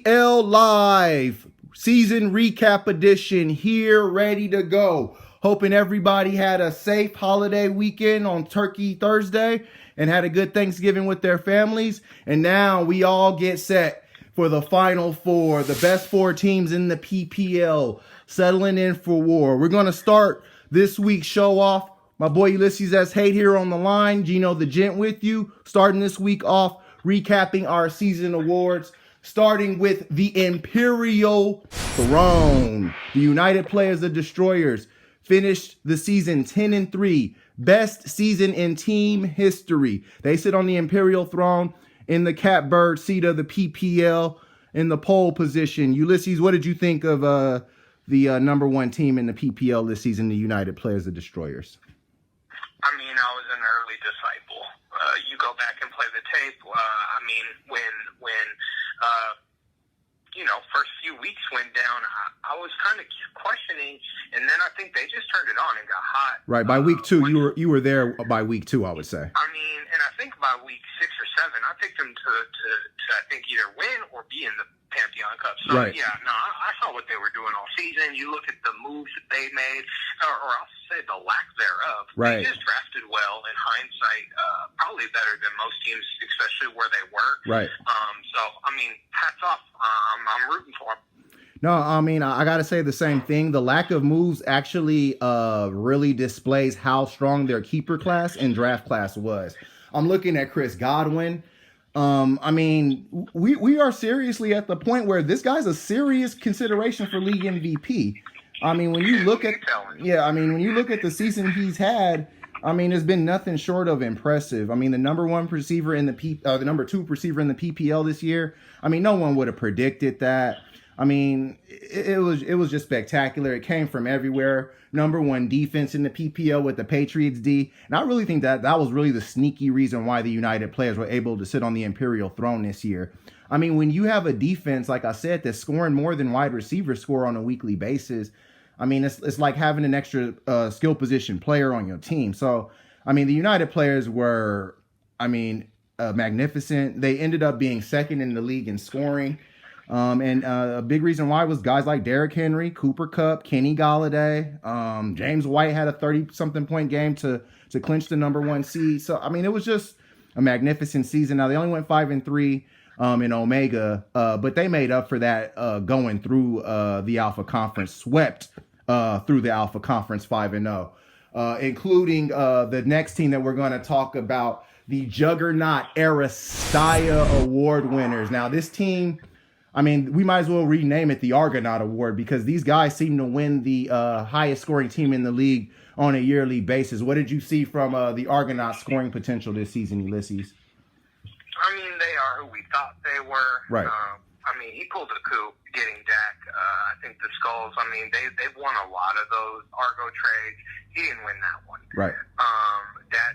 IMPERIAL Live season recap edition here, ready to go. Hoping everybody had a safe holiday weekend on Turkey Thursday and had a good Thanksgiving with their families. And now we all get set for the Final Four, the best four teams in the PPL settling in for war. We're going to start this week's show off. My boy Ulysses S. Hate here on the line. Geno the Gent with you. Starting this week off, recapping our season awards. Starting with the Imperial Throne. The United Players, the Destroyers, finished the season 10-3. Best season in team history. They sit on the Imperial Throne in the catbird seat of the PPL in the pole position. Ulysses, what did you think of the number one team in the PPL this season, the United Players, the Destroyers? I mean, I was an early disciple. You go back and play the tape. When first few weeks went down, I was kind of questioning, and then I think they just turned it on and got hot. Right, by week two, you were there by week two, I would say. I mean, and I think by week 6 or 7, I picked them to I think either win or be in the Pantheon Cup. So right. Yeah, no, I saw what they were doing all season. You look at the moves that they made, or I'll say the lack thereof. Right. They just drafted well in hindsight, probably better than most teams, especially where they were. Right. So I mean, hats off. I'm rooting for them. No, I mean, I got to say the same thing. The lack of moves actually really displays how strong their keeper class and draft class was. I'm looking at Chris Godwin. I mean, we are seriously at the point where this guy's a serious consideration for league MVP. I mean, when you look at the season he's had, I mean, it's been nothing short of impressive. I mean, the number one receiver in the number two receiver in the PPL this year. I mean, no one would have predicted that. I mean, it was just spectacular. It came from everywhere. Number one defense in the PPL with the Patriots D. And I really think that was really the sneaky reason why the United Players were able to sit on the Imperial Throne this year. I mean, when you have a defense, like I said, that's scoring more than wide receivers score on a weekly basis, I mean, it's like having an extra skill position player on your team. So, I mean, the United Players were, magnificent. They ended up being second in the league in scoring. And a big reason why was guys like Derrick Henry, Cooper Kupp, Kenny Galladay, James White had a 30-something point game to clinch the number one seed. So, I mean, it was just a magnificent season. Now, they only went 5-3 in Omega, but they made up for that going through the Alpha Conference, swept through the Alpha Conference 5-0, including the next team that we're going to talk about, the Juggernaut Aristaya Award winners. Now, this team, I mean, we might as well rename it the Argonaut Award because these guys seem to win the highest scoring team in the league on a yearly basis. What did you see from the Argonaut scoring potential this season, Ulysses? I mean, they are who we thought they were. Right. He pulled a coup getting Dak. I think the Skulls, they've won a lot of those Argo trades. He didn't win that one. Right.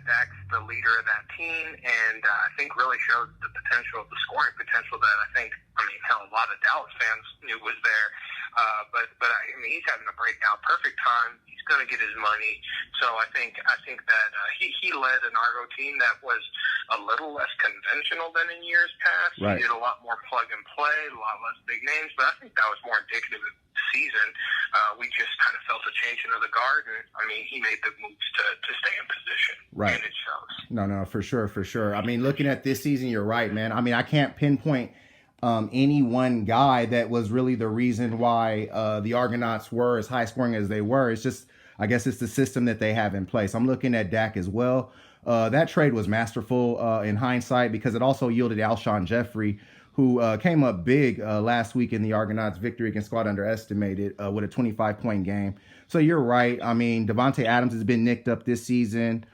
Dak's the leader of that team, and I think really showed the potential, the scoring potential that a lot of Dallas fans knew was there. But he's having a breakout, perfect time. He's going to get his money. So I think that he led an Argo team that was a little less conventional than in years past. Right. He did a lot more plug and play, a lot less big names, but I think that was more indicative of the season. We just kind of felt a changing of the guard, and he made the moves to stay in position. Right. And it shows. No, for sure. I mean, looking at this season, you're right, man. I mean, I can't pinpoint any one guy that was really the reason why the Argonauts were as high scoring as they were. It's just, I guess it's the system that they have in place. I'm looking at Dak as well. That trade was masterful in hindsight because it also yielded Alshon Jeffrey, who came up big last week in the Argonauts' victory against Squad Underestimated with a 25-point game. So you're right. I mean, Devontae Adams has been nicked up this season.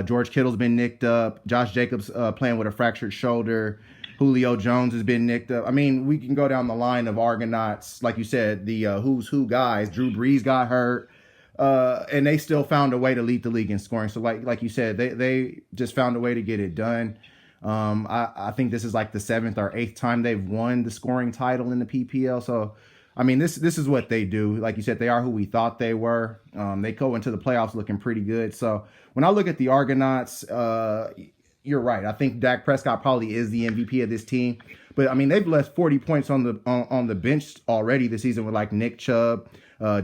George Kittle's been nicked up. Josh Jacobs playing with a fractured shoulder. Julio Jones has been nicked up. I mean, we can go down the line of Argonauts. Like you said, the who's who guys. Drew Brees got hurt. And they still found a way to lead the league in scoring. So like you said, they just found a way to get it done. I think this is like the 7th or 8th time they've won the scoring title in the PPL. So, I mean, this is what they do. Like you said, they are who we thought they were. They go into the playoffs looking pretty good. So when I look at the Argonauts, you're right. I think Dak Prescott probably is the MVP of this team. But I mean, they've left 40 points on the bench already this season with like Nick Chubb.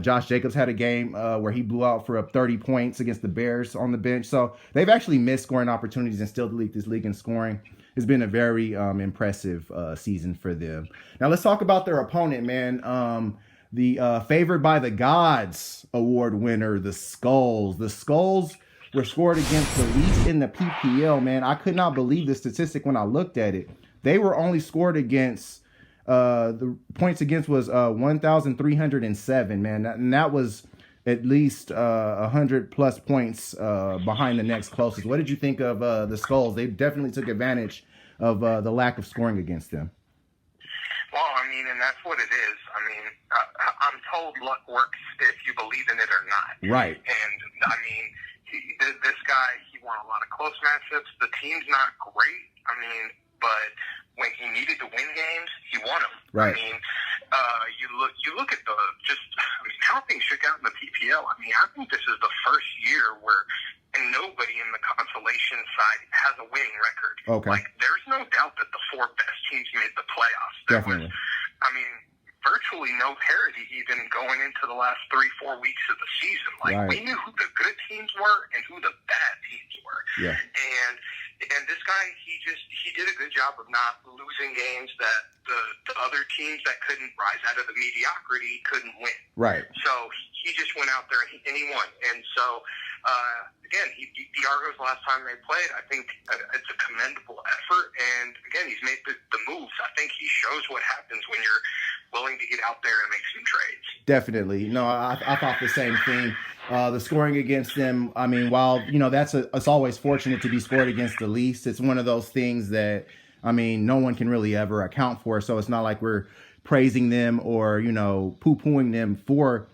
Josh Jacobs had a game where he blew out for up 30 points against the Bears on the bench. So they've actually missed scoring opportunities and still lead this league in scoring. It's been a very impressive season for them. Now let's talk about their opponent, man. The Favored by the Gods award winner, the Skulls. The Skulls were scored against the least in the PPL, man. I could not believe the statistic when I looked at it. They were only scored against, the points against was 1,307, man. And that was at least 100 plus points behind the next closest. What did you think of the Skulls? They definitely took advantage of the lack of scoring against them. Well, I mean, and that's what it is. I mean, I'm told luck works if you believe in it or not. Right. And, I mean, this guy, he won a lot of close matchups. The team's not great. I mean, but when he needed to win games, he won them. Right. I mean, you look at how things shook out in the PPL. I mean, I think this is the first year where nobody in the consolation side has a winning record. Okay. Like, there's no doubt that the four best teams made the playoffs. Definitely. Virtually no parity even going into the last 3-4 weeks of the season. Like, right. We knew who the good teams were and who the bad teams were. Yeah. And this guy, he did a good job of not losing games that the other teams that couldn't rise out of the mediocrity couldn't win. Right. So he just went out there and he won. And so, again, he beat the Argos last time they played. I think it's a commendable effort. And, again, he's made the moves. I think he shows what happens when you're willing to get out there and make some trades. Definitely. No, I thought the same thing. The scoring against them, I mean, while, it's always fortunate to be scored against the least, it's one of those things that, I mean, no one can really ever account for. So it's not like we're praising them or, poo-pooing them for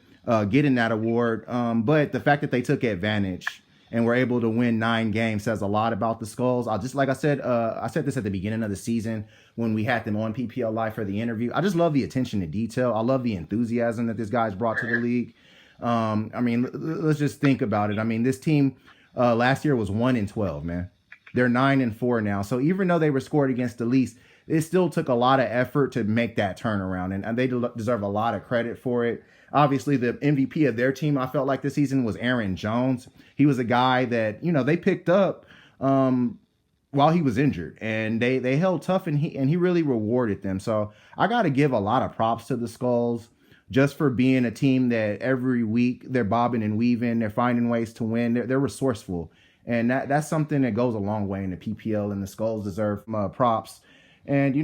getting that award. But the fact that they took advantage and were able to win 9 games says a lot about the Skulls. I said this at the beginning of the season when we had them on PPL Live for the interview. I just love the attention to detail. I love the enthusiasm that this guy's brought to the league. I mean, let's just think about it. I mean, this team last year was 1-12, man. They're 9-4 now. So even though they were scored against the least, it still took a lot of effort to make that turnaround, and they deserve a lot of credit for it. Obviously, the MVP of their team, I felt like this season, was Aaron Jones. He was a guy that, they picked up while he was injured, and they held tough, and he really rewarded them. So I got to give a lot of props to the Skulls just for being a team that every week they're bobbing and weaving, they're finding ways to win, they're resourceful, and that's something that goes a long way in the PPL, and the Skulls deserve props. And,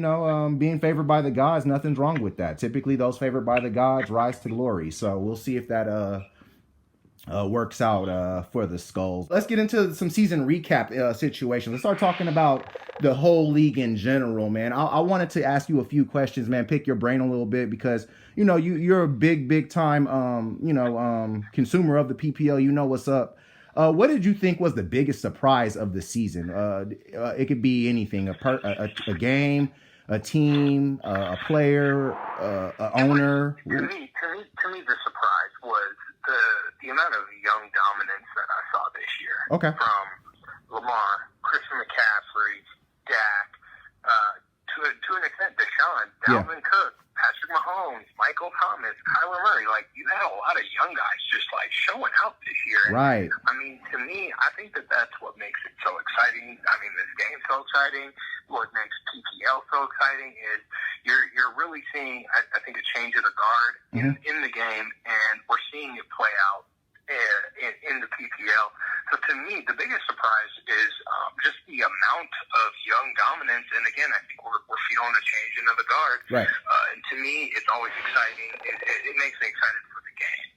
being favored by the gods, nothing's wrong with that. Typically, those favored by the gods rise to glory. So we'll see if that works out for the Skulls. Let's get into some season recap situations. Let's start talking about the whole league in general, man. I wanted to ask you a few questions, man. Pick your brain a little bit because, you're a big time, consumer of the PPL. You know what's up. What did you think was the biggest surprise of the season? It could be anything, a game, a team, a player, an owner. To me, the surprise was the amount of young dominance that I saw this year. Okay. From Lamar, Christian McCaffrey, Dak, to an extent, Deshaun, Dalvin Cook, Patrick Mahomes, Michael Thomas, Kyler Murray. Like, you had a lot of young guys just, showing out this year. Right. I mean, to me, I think that's what makes it so exciting. I mean, this game's so exciting. What makes PPL so exciting is you're really seeing, I think, a change of the guard in the game, and we're seeing it play out in the PPL. So to me, the biggest surprise is just the amount of young dominance. And again, I think we're feeling a change into the guard. Right. And to me, it's always exciting. It makes me excited for the game.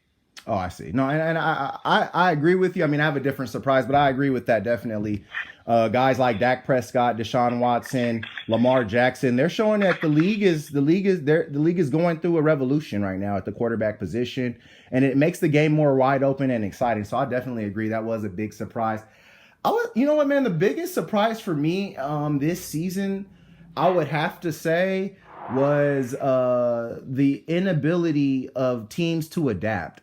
Oh, I see. No, and I agree with you. I mean, I have a different surprise, but I agree with that definitely. Guys like Dak Prescott, Deshaun Watson, Lamar Jackson, they're showing that the league is going through a revolution right now at the quarterback position, and it makes the game more wide open and exciting. So I definitely agree. That was a big surprise. You know what, man? The biggest surprise for me this season, I would have to say, was the inability of teams to adapt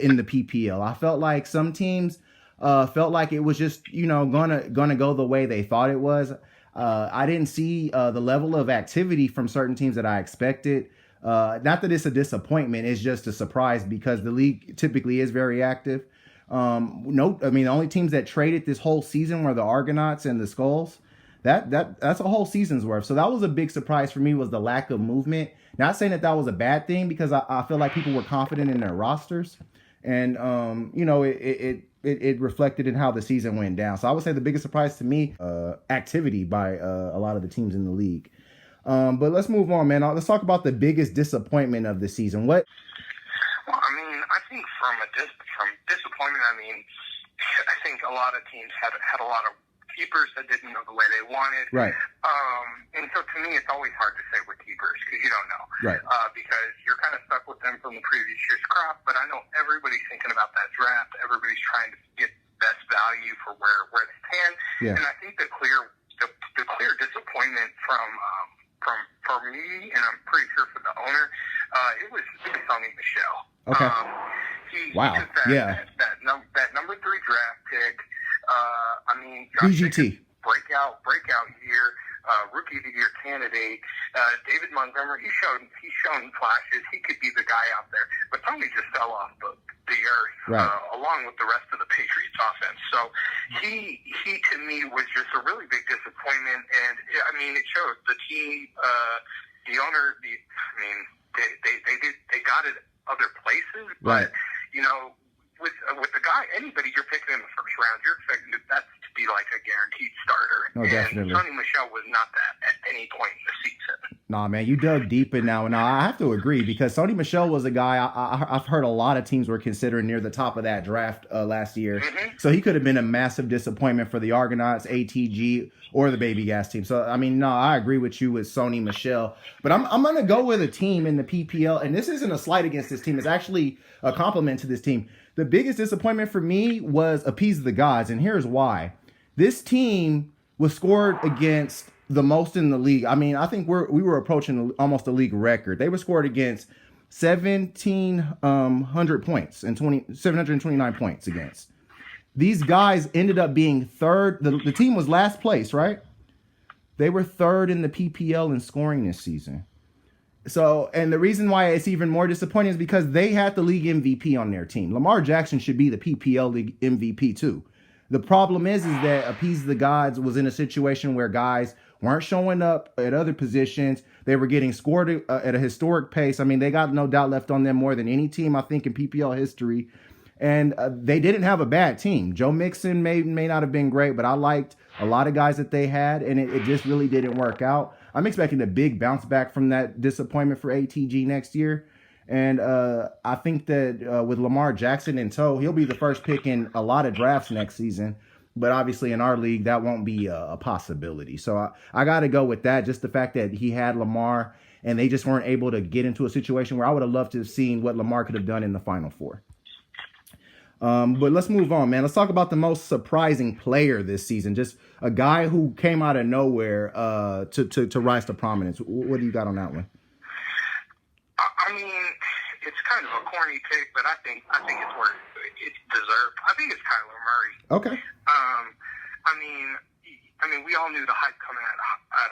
in the PPL. I felt like some teams felt like it was just, gonna go the way they thought it was. I didn't see the level of activity from certain teams that I expected. Not that it's a disappointment, it's just a surprise because the league typically is very active. No, I mean, the only teams that traded this whole season were the Argonauts and the Skulls. That's a whole season's worth. So that was a big surprise for me, was the lack of movement. Not saying that was a bad thing, because I feel like people were confident in their rosters, and you know, it reflected in how the season went down. So I would say the biggest surprise to me, activity by a lot of the teams in the league. But let's move on, man. Let's talk about the biggest disappointment of the season. What? Well, I mean, I think from disappointment, I mean, I think a lot of teams had a lot of keepers that didn't go the way they wanted. Right. And so to me, it's always hard to say with keepers because you don't know. Right. Because you're kind of stuck with them from the previous year's crop. But I know everybody's thinking about that draft. Everybody's trying to get best value for where they can. Yeah. And I think the clear disappointment for me, and I'm pretty sure for the owner, it was Sony Michel. Okay. He wow. took that number 3 draft pick. I mean, BGT. breakout year, rookie of the year candidate. David Montgomery, he's shown flashes. He could be the guy out there, but Tony just fell off the earth, right, along with the rest of the Patriots offense. So he to me was just a really big disappointment, and I mean, it showed the team, the owner. They got it other places, but you know, with the guy, anybody you're picking in the first round, you're expecting that to be like a guaranteed starter. Oh, definitely. And Sony Michel was not that at any point in the season. Nah, man, you dug deep in now. Now, I have to agree, because Sony Michel was a guy I've heard a lot of teams were considering near the top of that draft last year. Mm-hmm. So he could have been a massive disappointment for the Argonauts, ATG, or the Baby Gas team. So, I mean, no, I agree with you with Sony Michel. But I'm going to go with a team in the PPL, and this isn't a slight against this team. It's actually a compliment to this team. The biggest disappointment for me was Appease the Gods, and here's why. This team was scored against the most in the league. I mean, I think we were approaching almost a league record. They were scored against 1,700 points and 729 points against. These guys ended up being third. The team was last place, right? They were third in the PPL in scoring this season. So, and the reason why it's even more disappointing is because they had the league MVP on their team. Lamar Jackson should be the PPL league MVP too. The problem is that Appease the Gods was in a situation where guys weren't showing up at other positions. They were getting scored at a historic pace. I mean, they got no doubt left on them more than any team, I think, in PPL history. And they didn't have a bad team. Joe Mixon may not have been great, but I liked a lot of guys that they had, and it just really didn't work out. I'm expecting a big bounce back from that disappointment for ATG next year. And I think that with Lamar Jackson in tow, he'll be the first pick in a lot of drafts next season. But obviously in our league, that won't be a possibility. So I got to go with that. Just the fact that he had Lamar and they just weren't able to get into a situation where I would have loved to have seen what Lamar could have done in the Final Four. But let's move on, man. Let's talk about the most surprising player this season. Just a guy who came out of nowhere to rise to prominence. What do you got on that one? I mean, it's kind of a corny pick, but I think it's where it's deserved. I think it's Kyler Murray. Okay. I mean, we all knew the hype coming out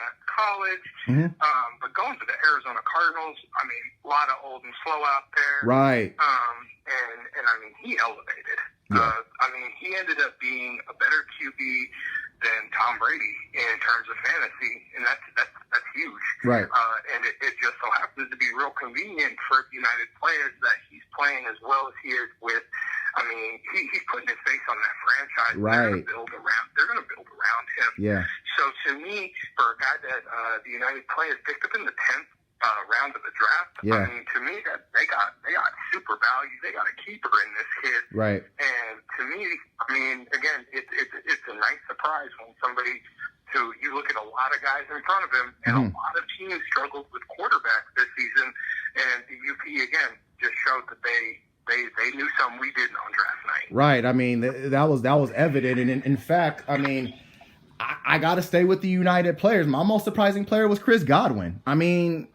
of college, but going to the Arizona Cardinals, I mean, a lot of old and slow out there. Right. And I mean, he elevated. Yeah. I mean, he ended up being a better QB than Tom Brady in terms of fantasy, and that's huge. Right. And it just so happens to be real convenient for United players that he's playing as well as he is with. I mean, he's putting his face on that franchise. Right. They're going to build around him. Yeah. So to me, for a guy that the United players picked up in the 10th round of the draft, I mean, to me, that they got super value. They got a keeper in this kid. Right. And to me, I mean, again, it's a nice surprise when somebody who you look at a lot of guys in front of him, and a lot of teams struggled with quarterbacks this season, and the UP again just showed that they knew something we didn't on draft night. Right. I mean, that was evident, and in fact, I mean, I got to stay with the United players. My most surprising player was Chris Godwin. I mean,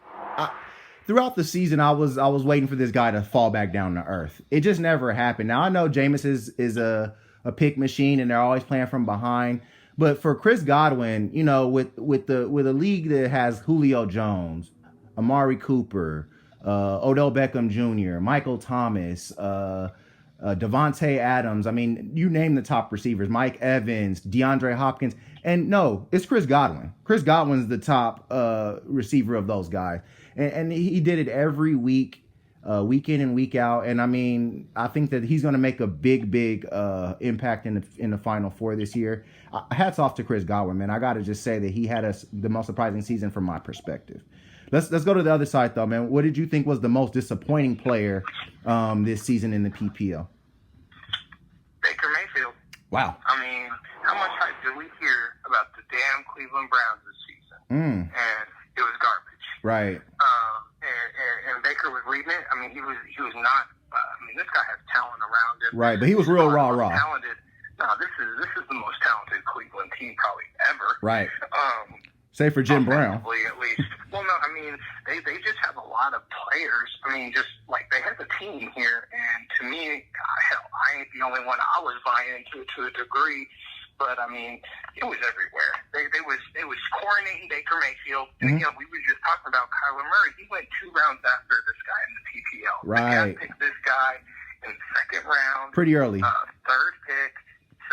throughout the season, I was waiting for this guy to fall back down to earth. It just never happened. Now I know Jameis is a pick machine, and they're always playing from behind. But for Chris Godwin, you know, with a league that has Julio Jones, Amari Cooper, Odell Beckham Jr., Michael Thomas, Devontae Adams. I mean, you name the top receivers: Mike Evans, DeAndre Hopkins, and no, it's Chris Godwin. Chris Godwin's the top receiver of those guys, and he did it every week. Week in and week out, and I mean, I think that he's going to make a big impact in the Final Four this year. Hats off to Chris Godwin, man. I got to just say that he had the most surprising season from my perspective. Let's go to the other side though, man. What did you think was the most disappointing player this season in the PPL? Baker Mayfield. Wow. I mean, how much hype did we hear about the damn Cleveland Browns this season? And it was garbage. Right. And Baker was leading it. I mean, he was not. I mean, this guy has talent around him. Right, but he was real raw. Talented. No, this is the most talented Cleveland team probably ever. Right. Say for Jim Brown. At least. Well, no, I mean, they just have a lot of players. I mean, just like they have a team here, and to me, hell, I ain't the only one. I was buying into it to a degree. But I mean, it was everywhere. They was coronating Baker Mayfield, and again, we were just talking about Kyler Murray. He went 2 rounds after this guy in the PPL. Right. The guy picked this guy in the 2nd round, pretty early, 3rd pick.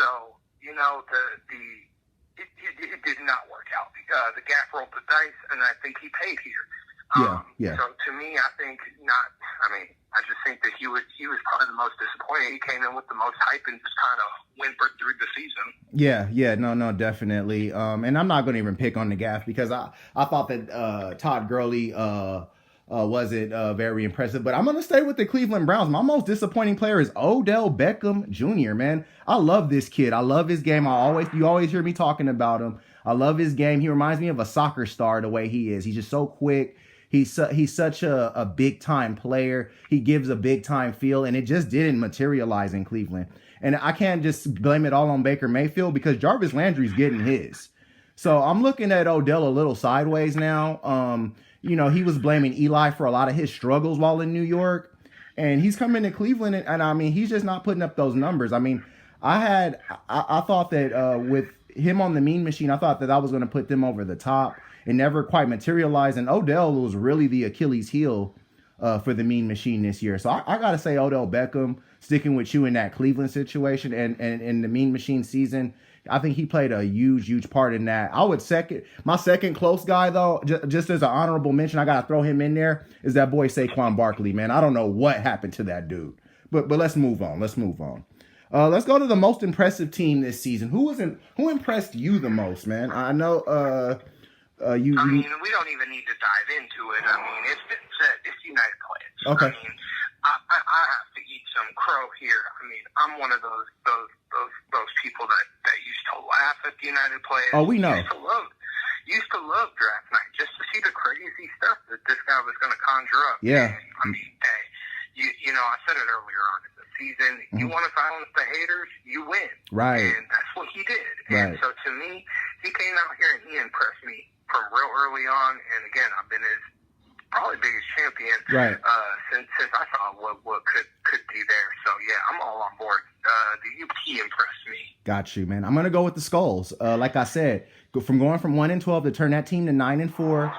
So you know it did not work out. The Gap rolled the dice, and I think he paid here. Yeah. So to me, I think not. I mean, I just think that he was probably the most disappointing. He came in with the most hype and just kind of whimpered through the season. Yeah, no, definitely. And I'm not going to even pick on the Gaff because I thought that Todd Gurley wasn't very impressive. But I'm going to stay with the Cleveland Browns. My most disappointing player is Odell Beckham Jr., man. I love this kid. I love his game. You always hear me talking about him. I love his game. He reminds me of a soccer star the way he is. He's just so quick. He's such a big-time player. He gives a big-time feel, and it just didn't materialize in Cleveland. And I can't just blame it all on Baker Mayfield because Jarvis Landry's getting his. So I'm looking at Odell a little sideways now. You know, he was blaming Eli for a lot of his struggles while in New York. And he's coming to Cleveland, and I mean, he's just not putting up those numbers. I mean, I thought that with him on the Mean Machine, I thought that I was going to put them over the top. It never quite materialized, and Odell was really the Achilles heel for the Mean Machine this year. So I got to say Odell Beckham, sticking with you in that Cleveland situation and in the Mean Machine season, I think he played a huge part in that. My second close guy, though, just as an honorable mention, I got to throw him in there, is that boy Saquon Barkley, man. I don't know what happened to that dude. But let's move on. Let's go to the most impressive team this season. Who impressed you the most, man? I know I mean, we don't even need to dive into it. I mean, it's been said. It's United Players. Okay. I mean, I have to eat some crow here. I mean, I'm one of those people that used to laugh at the United Players. Oh, we know. Used to love draft night just to see the crazy stuff that this guy was going to conjure up. Yeah. And, I mean, hey, you know, I said it earlier on in the season. You want to silence the haters, you win. Right. And that's what he did. Right. And so to me, he came out here and he impressed me from real early on, and again, I've been his probably biggest champion since I saw what could be there. So yeah, I'm all on board. He impressed me. Got you, man. I'm gonna go with the Skulls. Like I said, from going from 1-12 to turn that team to 9-4,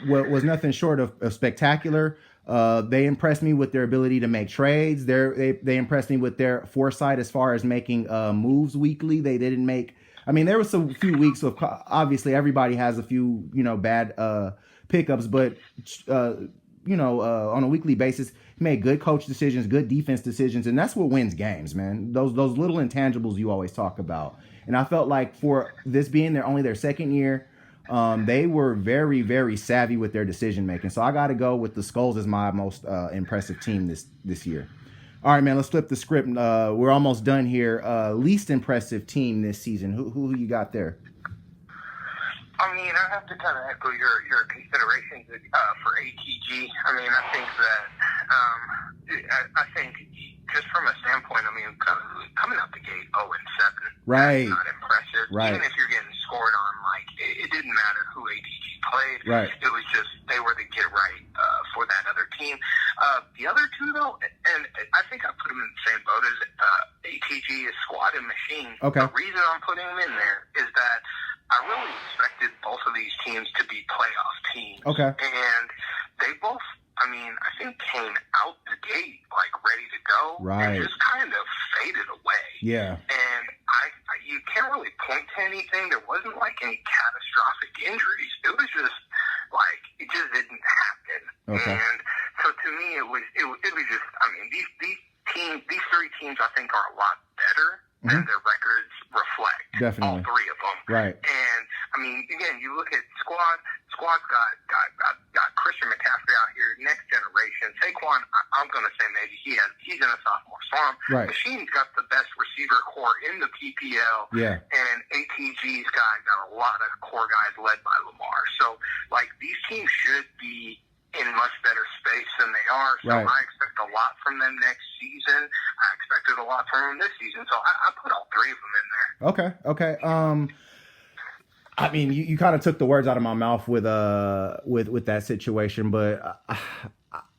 was nothing short of spectacular. They impressed me with their ability to make trades. They impressed me with their foresight as far as making moves weekly. They didn't make. I mean, there was a few weeks of, obviously everybody has a few, bad pickups, but, on a weekly basis, he made good coach decisions, good defense decisions, and that's what wins games, man. Those little intangibles you always talk about. And I felt like for this being only their second year, they were very, very savvy with their decision making. So I got to go with the Skulls as my most impressive team this year. All right, man, let's flip the script. We're almost done here. Least impressive team this season. Who you got there? I mean, I have to kind of echo your considerations for ATG. I mean, I think that I think just from a standpoint, I mean, coming out the gate 0-7, right? That's not impressive. Right. Even if you're getting scored on, like it didn't matter who ATG played. Right. It was just they were the get right for that other team. The other two though, and and I think I put him in the same boat as ATG, is squad and machine. Okay. The reason I'm putting him in there is that I really expected both of these teams to be playoff teams. Okay. And they both, I mean, I think came out the gate like ready to go. Right. And just kind of faded away. Yeah. And you can't really point to anything. There wasn't like any catastrophic injuries. It was just like it just didn't happen. Okay. And so to me, it was just. I mean, these three teams, I think, are a lot better than their records reflect. Definitely. All three of them. Right. And I mean, again, you look at squad. Squad's got Christian McCaffrey out here, next generation. Saquon, I'm going to say maybe he's in a sophomore slump. Right. Machine's got the best receiver core in the PPL. Yeah. And ATG's got a lot of core guys led by Lamar. So, like, these teams should be in much better space than they are. So Right. I expect a lot from them next season. I expected a lot from them this season. So I put all three of them in there. Okay. I mean, you kind of took the words out of my mouth with that situation, but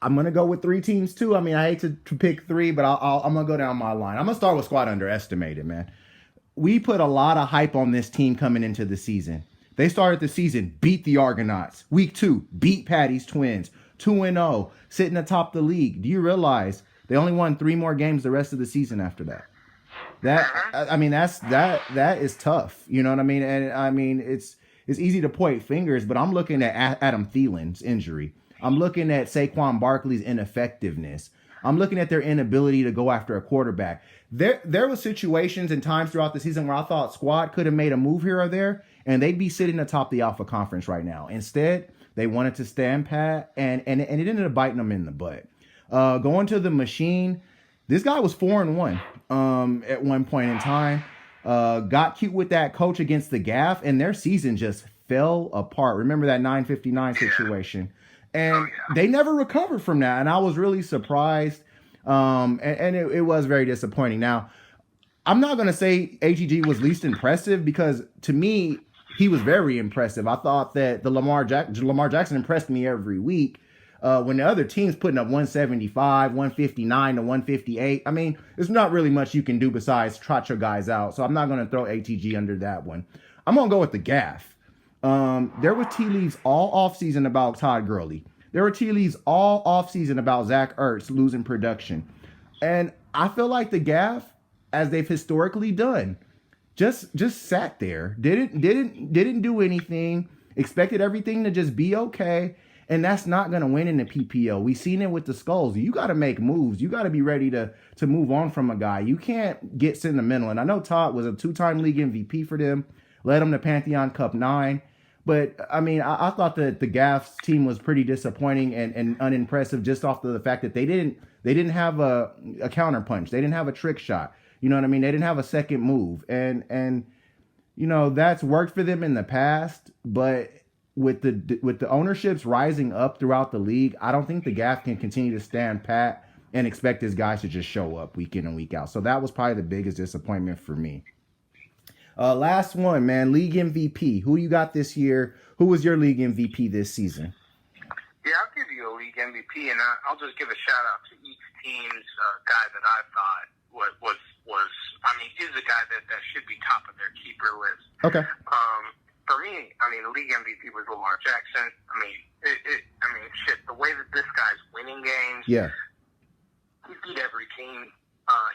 I'm gonna go with three teams too. I mean, I hate to pick three, but I'm gonna go down my line. I'm gonna start with squad underestimated, man. We put a lot of hype on this team coming into the season. They started the season, beat the Argonauts. Week 2, beat Patty's Twins. 2-0, sitting atop the league. Do you realize they only won 3 more games the rest of the season after that? I mean, that is tough. You know what I mean? And I mean, it's easy to point fingers, but I'm looking at Adam Thielen's injury. I'm looking at Saquon Barkley's ineffectiveness. I'm looking at their inability to go after a quarterback. There was situations and times throughout the season where I thought squad could have made a move here or there, and they'd be sitting atop the Alpha Conference right now. Instead, they wanted to stand pat, and it ended up biting them in the butt. Going to the machine, this guy was 4-1 at one point in time. Got cute with that coach against the Gaff, and their season just fell apart. Remember that 959 situation? And they never recovered from that, and I was really surprised. And it was very disappointing. Now, I'm not going to say ATG was least impressive, because to me, he was very impressive. I thought that the Lamar Jackson impressed me every week. When the other team's putting up 175, 159 to 158, I mean, there's not really much you can do besides trot your guys out. So I'm not going to throw ATG under that one. I'm going to go with the Gaff. There were tea leaves all offseason about Todd Gurley. There were tea leaves all offseason about Zach Ertz losing production. And I feel like the Gaff, as they've historically done, just sat there, didn't do anything, expected everything to just be okay. And that's not going to win in the PPO. We've seen it with the Skulls. You got to make moves. You got to be ready to move on from a guy. You can't get sentimental. And I know Todd was a 2-time league MVP for them, led them to Pantheon Cup 9. But, I mean, I thought that the Gaff's team was pretty disappointing and unimpressive, just off the fact that they didn't have a counterpunch. They didn't have a trick shot. You know what I mean? They didn't have a second move. And you know, that's worked for them in the past, but with the ownerships rising up throughout the league, I don't think the Gaff can continue to stand pat and expect his guys to just show up week in and week out. So that was probably the biggest disappointment for me. Last one, man, league MVP. Who you got this year? Who was your league MVP this season? Yeah, I'll give you a league MVP, and I'll just give a shout out to each team's guy that I thought was I mean, is a guy that should be top of their keeper list. Okay. For me, I mean, the league MVP was Lamar Jackson. I mean, shit, the way that this guy's winning games. Yeah. He's beat every team.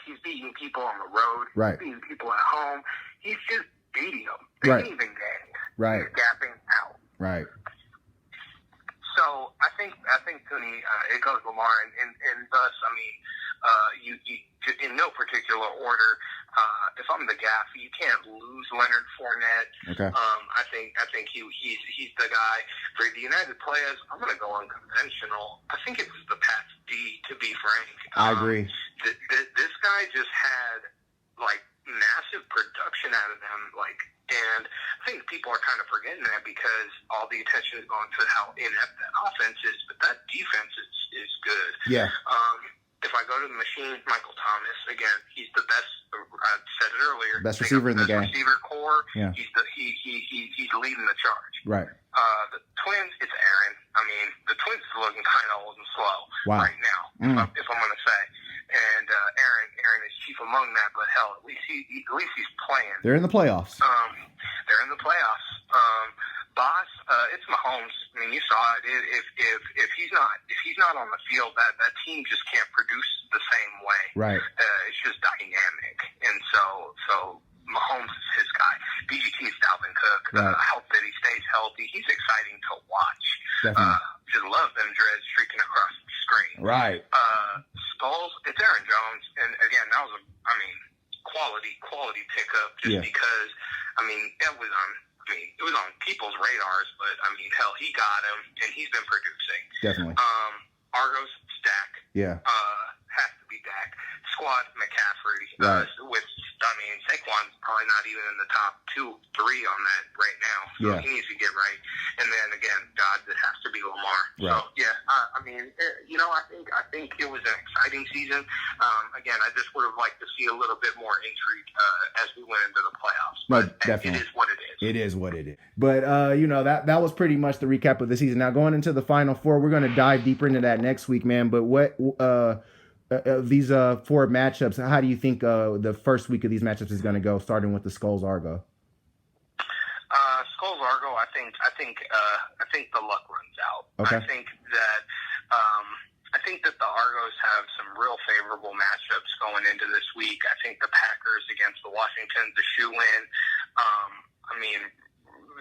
He's beating people on the road. Right. He's beating people at home. He's just beating them. They Right. ain't even gained. Right. He's gapping out. Right. So I think to me, it goes Lamar, and thus, I mean, you in no particular order. If I'm the Gaff, you can't lose Leonard Fournette. Okay. I think he's the guy for the United Players. I'm going to go unconventional. I think it was the Pats D, to be frank. I agree. This guy just had like massive production out of them, and I think people are kind of forgetting that because all the attention is going to how inept that offense is, but that defense is good. Yeah. If I go to the machine, Michael Thomas, again, he's the best. I said it earlier. Best receiver in the game. Receiver core. Yeah. He's leading the charge. Right. The Twins, it's Aaron. I mean, the Twins is looking kind of old and slow Wow. right now. If I'm going to say, among that, but hell, at least he's playing. They're in the playoffs. They're in the playoffs. Boss, it's Mahomes. I mean, you saw it. If he's not on the field, that team just can't produce the same way. Right. It's just dynamic, and so Mahomes is his guy. BGT is Dalvin Cook. Right. I hope that he stays healthy. He's exciting to watch. Definitely. Just love them dreads streaking across the screen. Right. Skulls, it's Aaron Jones, and again, that was quality pickup just because, it was on people's radars, but hell, he got him, and he's been producing. Definitely. Argos, Stack. Yeah. Has to be back. Squad, McCaffrey. Right. Saquon's probably not even in the top 2-3 on that right now. So he needs to get right. And then again, God, it has to be Lamar. Right. So I think it was an exciting season. Again, I just would have liked to see a little bit more intrigue as we went into the playoffs. But definitely, it is what it is. It is what it is. But that was pretty much the recap of the season. Now going into the Final Four, we're going to dive deeper into that next week, man. But what these 4 matchups, how do you think the first week of these matchups is going to go, starting with the Skulls Argo? Skulls Argo, I think the luck runs out. Okay. I think that the Argos have some real favorable matchups going into this week. I think the Packers against the Washingtons, the shoe-in.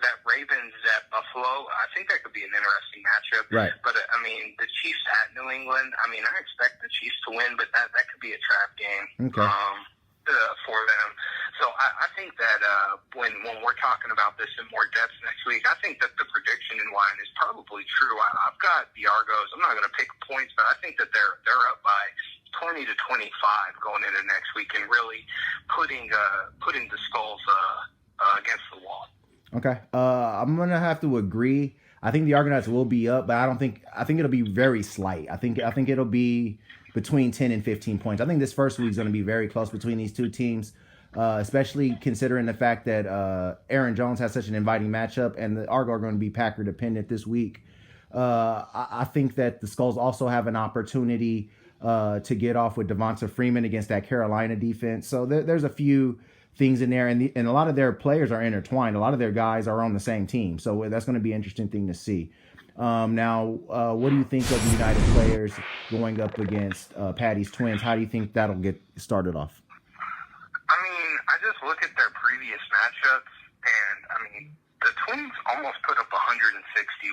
That Ravens at Buffalo, I think that could be an interesting matchup. Right. But the Chiefs at New England, I expect the Chiefs to win, but that could be a trap game. Okay. For them. So I think that when we're talking about this in more depth next week, I think that the prediction in line is probably true. I've got the Argos. I'm not going to pick points, but I think that they're up by 20 to 25 going into next week and really putting the Skulls against the wall. Okay. I'm gonna have to agree. I think the Argonauts will be up, but I think it'll be very slight. I think it'll be between 10 and 15 points. I think this first week's going to be very close between these two teams, especially considering the fact that Aaron Jones has such an inviting matchup, and the Argo are going to be Packer dependent this week. I think that the Skulls also have an opportunity to get off with Devonta Freeman against that Carolina defense. So there's a few things in there, and a lot of their players are intertwined. A lot of their guys are on the same team, so that's going to be an interesting thing to see. Now, what do you think of the United players going up against Patty's Twins? How do you think that'll get started off? I just look at their previous matchups, and the Twins almost put up 160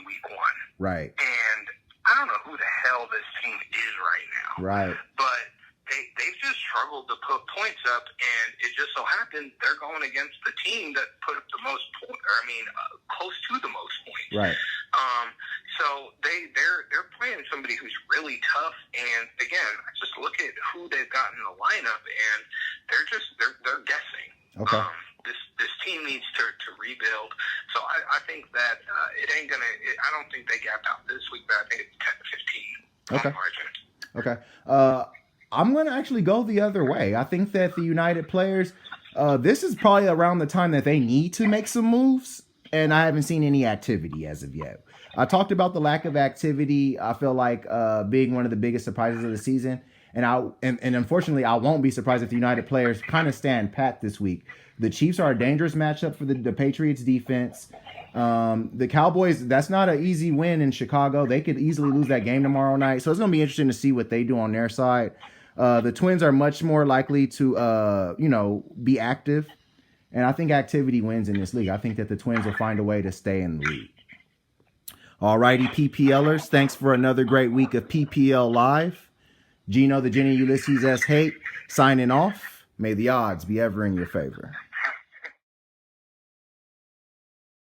week 1. Right. And I don't know who the hell this team is right now. Right. But they've just struggled to put points up, and it just so happened they're going against the team that put up the most points, close to the most points. Right. So they're playing somebody who's really tough, and again, I just look at who they've got in the lineup, and they're guessing. Okay. This team needs to rebuild. So I think that it ain't gonna. I don't think they gap out this week, but I think it's 10 to 15 Okay. margin. Okay. I'm going to actually go the other way. I think that the United players, this is probably around the time that they need to make some moves, and I haven't seen any activity as of yet. I talked about the lack of activity. I feel like being one of the biggest surprises of the season, and unfortunately, I won't be surprised if the United players kind of stand pat this week. The Chiefs are a dangerous matchup for the Patriots defense. The Cowboys, that's not an easy win in Chicago. They could easily lose that game tomorrow night, so it's going to be interesting to see what they do on their side. The Twins are much more likely to, be active. And I think activity wins in this league. I think that the Twins will find a way to stay in the league. All righty, PPLers. Thanks for another great week of PPL Live. Geno, the Jenny Ulysses S. Hate, signing off. May the odds be ever in your favor.